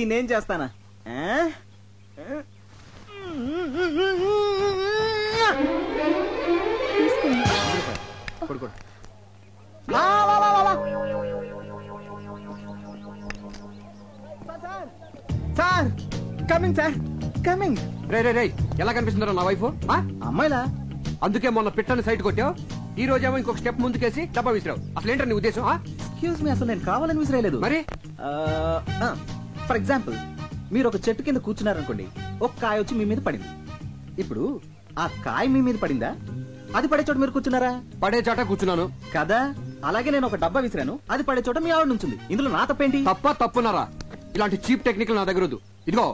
నేనేం చేస్తానా? Sir coming sir coming. రే ఎలా కనిపిస్తుందో నా వైఫ్? అమ్మాయిలా? అందుకే మొన్న పిట్టని సైట్ కొట్టావు, ఈ రోజేమో ఇంకొక స్టెప్ ముందుకేసి డబ్బా విసిరావు. అసలు ఏంటో నీ ఉద్దేశం? ఎక్స్క్యూజ్ మీ, అసలు నేను కావాలని విసిరేయలేదు. మరి ఫర్ ఎగ్జాంపుల్, మీరు ఒక చెట్టు కింద కూర్చున్నారనుకోండి, ఒక కాయ వచ్చి మీ మీద పడింది. ఇప్పుడు ఆ కాయ మీ మీద పడిందా? అది పడే చోట మీరు కూర్చున్నారా? పడే చోట కూర్చున్నాను కదా. అలాగే నేను ఒక డబ్బా విసిరాను, అది పడే చోట మీ ఆవిడ నుంచింది. ఇందులో నా తప్పేంటి? తప్పున్నారా? ఇలాంటి చీప్ టెక్నిక్ నా దగ్గర వద్దు. ఇదిగో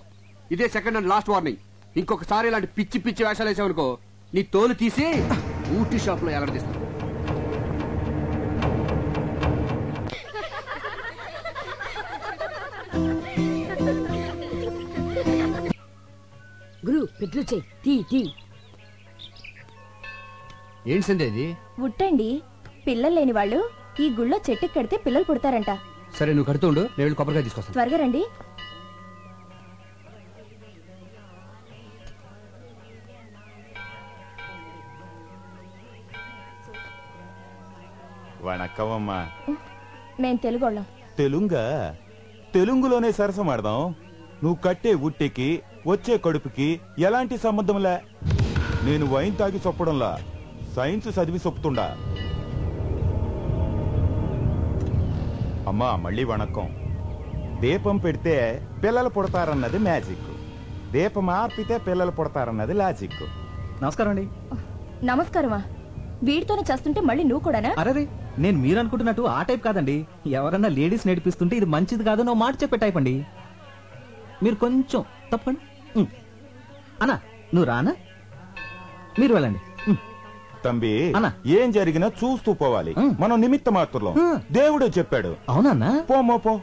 ఇదే సెకండ్ అండ్ లాస్ట్ వార్నింగ్. ఇంకొకసారి ఇలాంటి పిచ్చి పిచ్చి వేషాలు వేసావనుకో, నీ తోలు తీసి ఊటీ షాప్ లో ఎలాడదీస్తాను. గురు పెట్లు చెయ్యి. ఏంటి సందేది? ఉట్టండి. పిల్లలు లేని వాళ్ళు ఈ గుళ్ళో చెట్టుకి కడితే పిల్లలు పుడతారంట. సరే నువ్వు కడుతూ ఉండు, నేను వెళ్ళి కొబ్బరికాయ తీసుకొస్తాను. త్వరగా రండి. వణక్కమమ్మా. మేం తెలుగోళ్ళం. తెలుగులోనే సరసమాడదాం. నువ్వు కట్టే ఉట్టికి వచ్చే కడుపుకి ఎలాంటి సంబంధంలే. నేను వైన్ తాగి చొప్పడంలా సైన్స్ చదివి చొప్పుతుండా. అమ్మా మళ్ళీ వణక్కం. దీపం పెడితే పిల్లలు పుడతారన్నది మ్యాజిక్, దీపం ఆర్పితే పిల్లలు పుడతారన్నది లాజిక్. నమస్కారం అండి. నమస్కారమా? వీడితోనే చేస్తుంటే మళ్ళీ నువ్వు కూడానా? అరే, నేను మీరు అనుకుంటున్నట్టు ఆ టైప్ కాదండి. ఎవరన్నా లేడీస్ నేర్పిస్తుంటే ఇది మంచిది కాదు నువ్వు మాట చెప్పే టైప్ అండి. మీరు కొంచెం తప్పండి. అన్నా నువ్వు రానా? మీరు వెళ్ళండి. తంబి ఏం జరిగినా చూస్తూ పోవాలి. మనం నిమిత్త మాత్రం, దేవుడే చెప్పాడు. అవునన్నా? పో.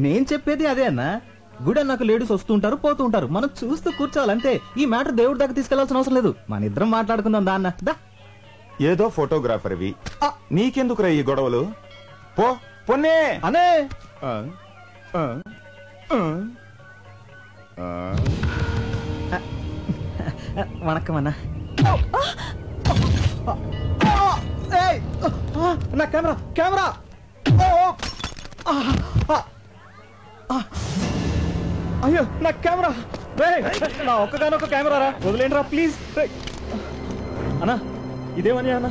నేను చెప్పేది అదే అన్నా. గుడి నాకు లేడీస్ వస్తూ ఉంటారు పోతూ ఉంటారు, మనం చూస్తూ కూర్చోవాలంతే. ఈ మ్యాటర్ దేవుడి దగ్గర తీసుకెళ్లాల్సిన అవసరం లేదు. మన ఇద్దరం మాట్లాడుకుందాం దా అన్న. దా. ఏదో ఫోటోగ్రాఫర్వి, నీకెందుకురా ఈ గొడవలు? పొన్నే అనే. వణక్కం అన్నా. నా కెమెరా. అయ్యో నా కెమెరా. నా ఒక్కగానొక్క కెమెరా రా, వదిలేండి రా ప్లీజ్. అన్నా ఇదేమని అన్న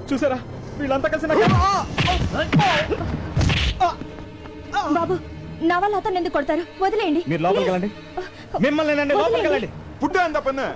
చూసారా, వీళ్ళంతా కలిసి బాబు నా వల్ల అతను ఎందుకు కొడతారు? వదిలేయండి. మీరు లోపలికి వెళ్ళండి. మిమ్మల్ని లోపలికి వెళ్ళండి. పుట్ట అంత పన్ను.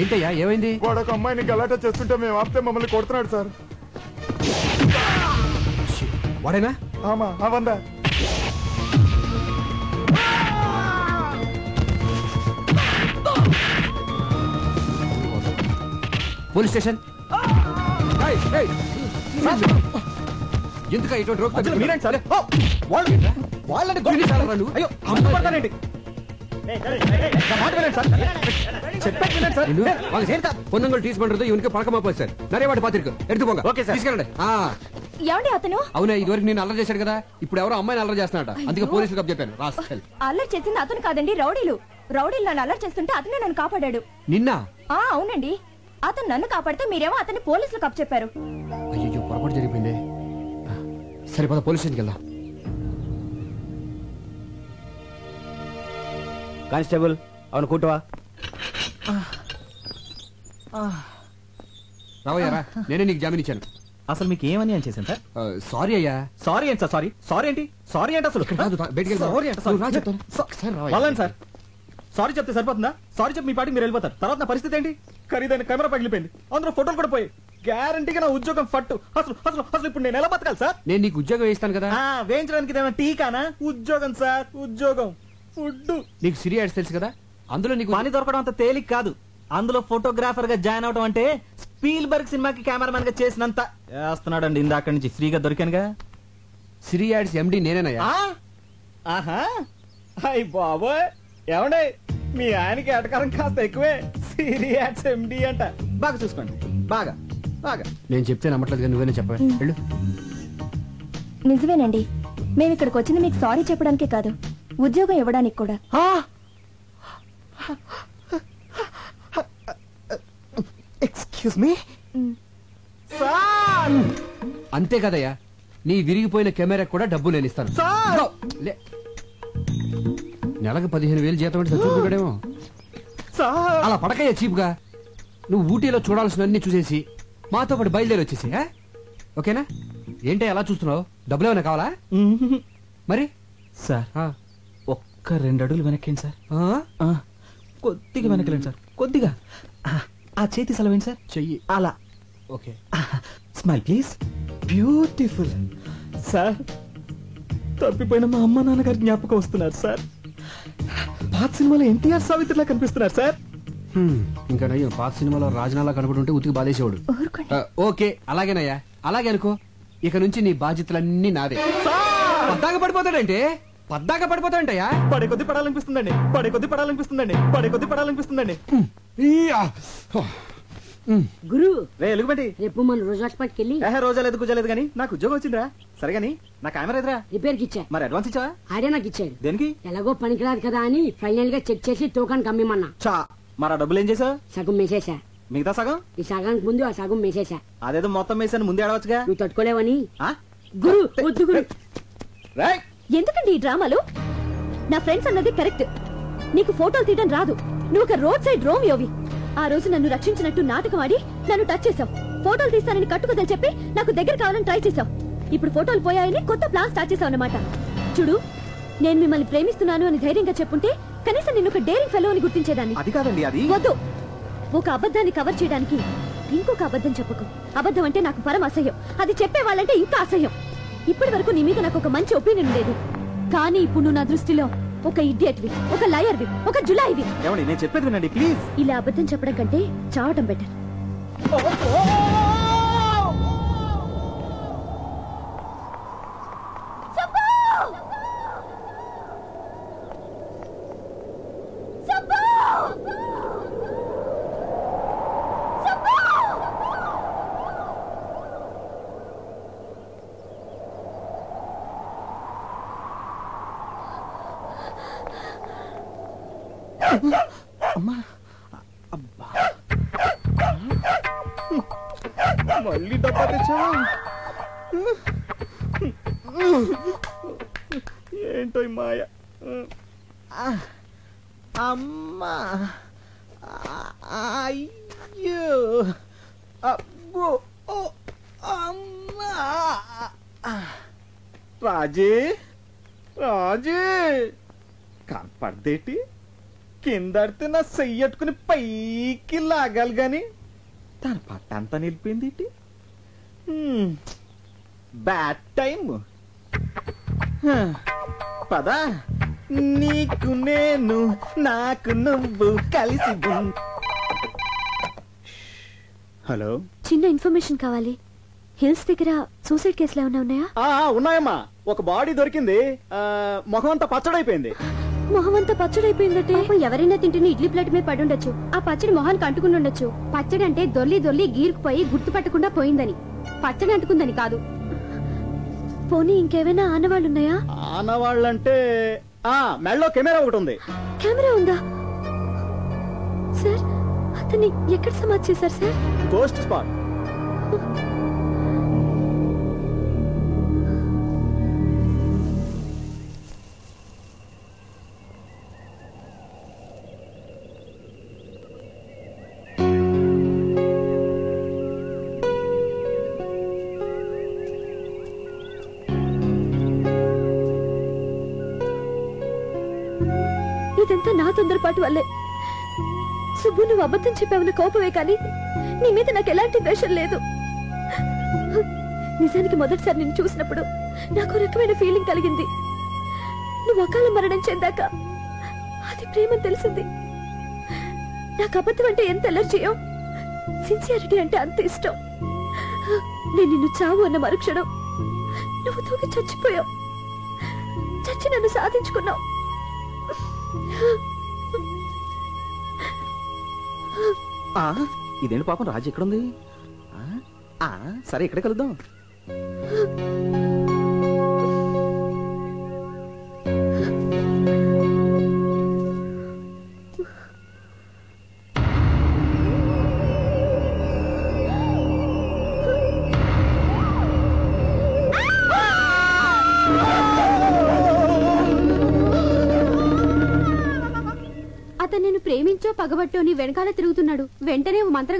ఏంటయ్యా ఏమైంది? వాడొక అమ్మాయిని గలాటా చేస్తుంటే మేము ఆపితే మమ్మల్ని కొడుతున్నాడు సార్. వాడేనా? ఆమా అవందా. Police station. ఎందుకు ఇటువంటి రోగ్ మీరేంటి సార్? వాళ్ళని అయ్యో అమ్ముతానండి. பொண்ணுங்கள் டீஸ் பண்றது இவனுக்கு பழக்கமா போச்சு சார். நிறைய வாட்டி பாத்திருக்கு. எடுத்து போங்க. Okay sir. తీసుకెళ్ళండి. ఏమండి అతను? అవునా, ఇదివరకు నేను అల్లరి చేశాడు కదా, ఇప్పుడు ఎవరో అమ్మాయిని అల్లరి చేస్తున్నాట. అందుకే పోలీసులకు అప్ చెప్పాను. అల్లరి చేసింది అతను కాదండి, రౌడీలు నన్ను అల్లరి చేస్తుంటే అతనే నన్ను కాపాడాడు. నిన్న? అవునండి. అతను నన్ను కాపాడితే మీరేమో అతన్ని పోలీసులకు అప్ చెప్పారు. అయ్యో పొరపాటు జరిగిపోయింది. సరే పద పోలీస్ స్టేషన్కి వెళ్దాం. కానిస్టేబుల్ అవును కూటవా రావయ్యారా, నేనే నీకు జామీన్ ఇచ్చాను. అసలు మీకు ఏమని అని చేశాను సార్? సారీ అయ్యా. సారీ ఏంటి సార్? సారీ సారీ ఏంటి? సారీ ఏంటి అసలు? బయటికి వెళ్దాం. సారీ ఏంటి? నువ్వు రా చెప్తాను. ఒకసారి రావయ్యా. వాళ్ళని సార్ సారీ చెప్తే సరిపోతుందా? సారీ చెప్పి మీ పాటికి మీరు వెళ్ళిపోతారు. తర్వాత నా పరిస్థితి ఏంటి? ఖరీదైన కెమెరా పగిలిపోయింది, అందులో ఫోటోలు కూడా పోయి, గ్యారంటీగా నా ఉద్యోగం ఫట్టు. అసలు అసలు అసలు ఇప్పుడు నేను ఎలా బతకాలి సార్? నేను నీకు ఉద్యోగం వేస్తాను కదా. వేయించడానికి ఇదేమైనా టీకానా? ఉద్యోగం సార్, ఉద్యోగం. ఫుడ్ నీకు సిరి యాడ్స్ తెలుసు కదా, అందులో నీకు పని దొరకడం అంత తేలిక కాదు. అందులో ఫోటోగ్రాఫర్ గా జాయిన్ అవడం అంటే స్పీల్బర్గ్ సినిమాకి కెమెరామెన్ గా చేసినంత చేస్తున్నాడండి. ఇందాక నుంచి ఫ్రీగా దొరికానుగా. సిరి యాడ్స్ ఎండి నేనేనయ్యా. ఆహా, అయ్ బాబోయ్, ఏమండే మీ ఆయనకి ఎటకారం కాస్త ఎక్కువే. సీరియస్ ఎండి అంట. బాగా చూసుకోండి, బాగా బాగా. నేను చెప్తే నమ్మట్లేదు, నువ్వేనే చెప్పా. వెళ్ళు. నిజమేనండి, మేము ఇక్కడికి వచ్చింది మీకు సారీ చెప్పడానికే కాదు, ఉద్యోగం ఇవ్వడానికి కూడా. Excuse me. అంతే కదయ్యా, నీ విరిగిపోయిన కెమెరా కూడా డబ్బు నేను ఇస్తాను. లే. నెలకు 15,000 జీతం అంటే చదువుకున్నాడేమో. అలా పడకయ్యా చీప్ గా. నువ్వు ఊటీలో చూడాల్సినవన్నీ చూసేసి మాతో పాటు బయలుదేరి వచ్చేసి, ఓకేనా? ఏంటి అలా చూస్తున్నావు? డబ్బులు ఏమైనా కావాలా? మరి సార్ ఒక్క 2 అడుగులు వెనక్కేండి సార్. కొద్దిగా వెనకలేండి సార్, కొద్దిగా. ఆ చేతి సెలవేండి సార్. చెయ్యి అలా. Okay. Smile please. Beautiful sir. తప్పిపోయిన మా అమ్మ నాన్నగారి జ్ఞాపకం వస్తున్నారు సార్. పాత సినిమాలో ఎన్టీఆర్ సావిత్రిలా కనిపిస్తున్నారు సార్. ఇంకా నయ్యో, పాత సినిమాలో రాజనాలా కనబడుంటే ఉతికి బాధేసేవాడు. ఓకే, అలాగేనయ్యా, అలాగే అనుకో. ఇక నుంచి నీ బాధ్యతలన్నీ నాదే. పద్దాక పడిపోతాడంటే పద్దాక పడిపోతాడంటయ్యా. పడే కొద్ది పడాలనిపిస్తుందండి, పడే కొద్ది పడాలనిపిస్తుందండి, పడే కొద్ది పడాలనిపిస్తుందండి. గురు రే ఎలుగుబంటి, రేపు మన రోజు హాస్పిటల్కి వెళ్ళి రోజాలేదు కుజలేదు గానీ నాకు ఉద్యోగం వచ్చిందిరా. సరే గానీ నా కెమెరా ఎదురా. రిపేర్ కి ఇచ్చా. మరి అడ్వాన్స్ ఇచ్చావా? ఆడే నాకు ఇచ్చాడు. దేనికి? ఎలాగో పనికిరాదు కదా అని ఫైనల్ గా చెక్ చేసి తూకానికి అమ్మిమన్నా. చా, మరి ఆ డబ్బులు ఏం చేసావు? సగం మేసేసా. మిగతా సగం? ఈ సగానికి ముందు ఆ సగం మేసేసా. అదేదో మొత్తం వేసాను ముందే అడవచ్చుగా. నువ్వు తట్టుకోలేవని. గురు వద్దు గురు. ఎందుకండి ఈ డ్రామాలు? నా ఫ్రెండ్స్ అన్నది కరెక్ట్. నీకు ఫోటోలు తీయడం రాదు, నువ్వు ఒక రోడ్ సైడ్ రోమియోవి. ఆ రోజు నన్ను రక్షించినట్టు నాటకం ఆడి నన్ను టచ్ చేసావు. ఫోటోలు తీస్తానని కట్టుకుదని చెప్పి నాకు దగ్గర కావాలని ట్రై చేసావు. ఇప్పుడు ఫోటోలు పోయాయని కొత్త ప్లాన్ స్టార్ట్ చేసావు అన్నమాట. చూడు, నేను మిమ్మల్ని ప్రేమిస్తున్నాను అని ధైర్యంగా చెప్పుంటే కనీసం నిన్ను ఒక డేరింగ్ ఫెలో అని గుర్తించేదాన్ని. అది కాదండి, అది వద్దు. ఒక అబద్ధాన్ని కవర్ చేయడానికి ఇంకొక అబద్ధం చెప్పకు. అబద్ధం అంటే నాకు పరమ అసహ్యం, అది చెప్పే వాళ్ళంటే ఇంకా అసహ్యం. ఇప్పటి వరకు నీ మీద నాకు ఒక మంచి ఒపీనియన్ ఉండేది, కానీ ఇప్పుడు నువ్వు నా దృష్టిలో ఒక ఇడియట్వి, ఒక లయర్వి, ఒక జులాయివి. ఏమండి నేను చెప్పేది వినండి ప్లీజ్. ఇలా అబద్ధం చెప్పడం కంటే చావటం బెటర్. అమ్మా, అబ్బా, మళ్ళీ డబ్బా తెచ్చావా? ఏంటో ఈ మాయ. అమ్మా, అయ్యో, అబ్బో, అమ్మా. రాజీ, రాజీ, కనపడదేటి? కిందడితే నా చెయ్యట్టుకుని పైకి లాగాలి గాని తన పట్టంతా నిలిపింది. Bad time. పదా, నీకు నేను, నాకు నువ్వు కలిసి. హలో, చిన్న ఇన్ఫర్మేషన్ కావాలి. హిల్స్ దగ్గర సూసైడ్ కేసులు ఏమైనా ఉన్నాయా? ఉన్నాయమ్మా. ఒక బాడీ దొరికింది, మొహం అంతా పచ్చడైపోయింది. మొహం అంతా పచ్చడైపోయిందటే. ఎవరైనా తింటున్న ఇడ్లీ ప్లేట్ మీద పడి ఉండొచ్చు, ఆ పచ్చడి మొహానికి అంటుకుని ఉండొచ్చు. పచ్చడి అంటే దొర్లి దొర్లి గీరుకుపోయి గుర్తుపట్టకుండా పోయిందని, పచ్చడి అంటుకుందని కాదు. పోనీ ఇంకేమైనా ఆనవాళ్ళున్నాయా? ఆనవాళ్ళంటే మెళ్ళో కెమెరా ఒకటి ఉంది. కెమెరా ఉందా సార్? అతన్ని ఎక్కడ సమాధి చేశారు సార్? Ghost spot. ఇదంతా నా తొందరపాటు వల్లే. సుబ్బు, నువ్వు అబద్ధం చెప్పావన్న కోపమే కానీ నీ మీద నాకు ఎలాంటి ద్వేషం లేదు. నిజానికి మొదటిసారి నిన్ను చూసినప్పుడు నాకు రకమైన ఫీలింగ్ కలిగింది. నువ్వు అకాల మరణం చెందాక అది ప్రేమని తెలిసింది. నాకు అబద్ధం అంటే ఎంత ఎలర్జీయో, సిన్సియారిటీ అంటే అంత ఇష్టం. నేను నిన్ను చావు అన్న మరుక్షణం నువ్వు తూగి చచ్చిపోయావు. చచ్చి నన్ను సాధించుకున్నావు. ఇదేంటి పాపం రాజు ఎక్కడుంది? సరే ఇక్కడే కలుద్దాం. అతను నేను ప్రేమించో పగబట్టో నీ వెనకాల తిరుగుతున్నాడు. వెంటనే మంత్రగా